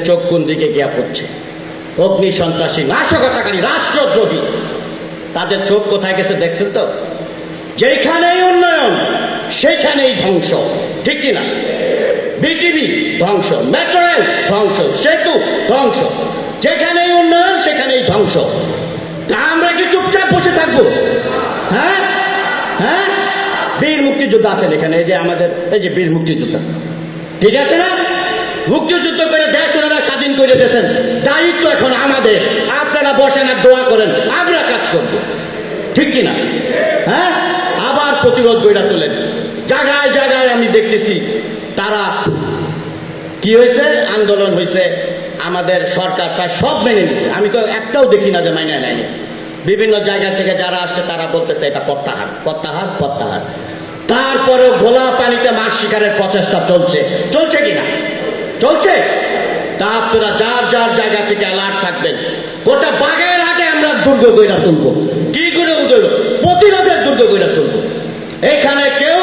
চোখ কোন দিকে গিয়া পড়ছে। অগ্নি সন্ত্রাসী, নাশকতাকারী, রাষ্ট্রদ্রোহী, তাদের চোখ কোথায় গেছে দেখছেন তো? যেখানেই উন্নয়ন সেখানেই ধ্বংস, ঠিক কিনা? বিটিভি ধ্বংস, মেট্রো রেল ধ্বংস, সেতু ধ্বংস, যেখানেই উন্নয়ন সেখানেই ধ্বংস। তা আমরা কি চুপচাপ বসে থাকবো? হ্যাঁ হ্যাঁ, বীর মুক্তিযোদ্ধা আছেন এখানে, এই যে আমাদের এই যে বীর মুক্তিযোদ্ধা, ঠিক আছে না? মুক্তিযুদ্ধ করে দেশ ওনারা স্বাধীন করে দিয়েছেন, দায়িত্ব এখন আমাদের। আপনারা বসেন আর দোয়া করেন, আমরা কাজ করব, ঠিক কিনা? হ্যাঁ, আবার প্রতিরোধ গড়া তোলেন। জায়গায় জায়গায় আমি দেখতেছি তারা কি হয়েছে, আন্দোলন হয়েছে, আমাদের সরকার প্রায় সব মেনে নিচ্ছে। আমি তো একটাও দেখি না যে মাইনে নেয়নি। বিভিন্ন জায়গা থেকে যারা আসছে তারা বলতেছে এটা প্রত্যাহার, প্রত্যাহার, প্রত্যাহার। তারপরেও ঘোলা পানিতে মাছ শিকারের প্রচেষ্টা চলছে, চলছে কিনা? চলছে। তা আপনারা যার যার জায়গা থেকে অ্যালার্ট থাকবেন। গোটা বাগের আগে আমরা দুর্গ গইরা তুলবো। কি করে উঠলো? প্রতিরোধের দুর্গ গইরা তুলবো। এখানে কেউ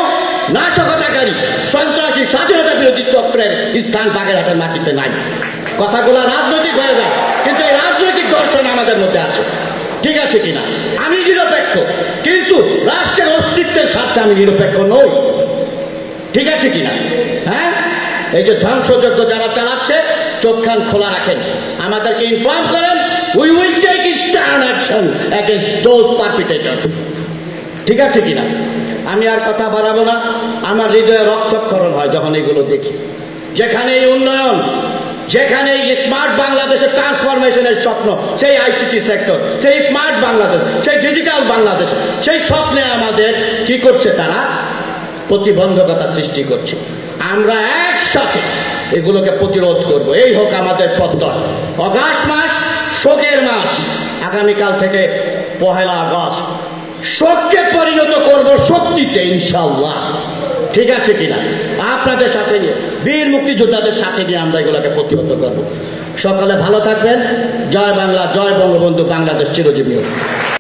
নাশকতাকারী, সন্ত্রাসী, স্বাধীনতা বিরোধী চক্রের স্থান বাগেরহাটের মাটিতে নাই। কথাগুলো রাজনৈতিক হয়ে যায়, কিন্তু এই রাজনৈতিক দর্শন আমাদের মধ্যে আছে, ঠিক আছে কিনা? আমি নিরপেক্ষ, কিন্তু রাষ্ট্রের অস্তিত্বের স্বার্থে আমি নিরপেক্ষ নই, ঠিক আছে কিনা? হ্যাঁ, এই যে ধ্বংসযজ্ঞ যারা চালাচ্ছে, চোখ কান খোলা রাখেন, আমাদেরকে ইনফর্ম করেন। We will take stern action against those perpetrator, ঠিক আছে কিনা? আমি আর কথা বাড়াবো না। আমার হৃদয়ে রক্তক্ষরণ হয় যখন এগুলো দেখি। যেখানে এই উন্নয়ন, যেখানে স্মার্ট বাংলাদেশের ট্রান্সফরমেশনের স্বপ্ন, সেই আইসিটি সেক্টর, সেই স্মার্ট বাংলাদেশ, সেই ডিজিটাল বাংলাদেশ, সেই স্বপ্নে আমাদের কি করছে? তারা প্রতিবন্ধকতা সৃষ্টি করছে। আমরা একসাথে এগুলোকে প্রতিরোধ করব। এই হোক আমাদের প্রত্যয়। অগাস্ট মাস শোকের মাস, আগামীকাল থেকে 1 আগস্ট শোককে পরিণত করব শক্তিতে, ইনশাআল্লাহ, ঠিক আছে কিনা? আপনাদের সাথে নিয়ে, বীর মুক্তিযোদ্ধাদের সাথে নিয়ে আমরা এগুলোকে প্রতিহত করব। সকালে ভালো থাকবেন। জয় বাংলা, জয় বঙ্গবন্ধু, বাংলাদেশ চিরজীবী হোক।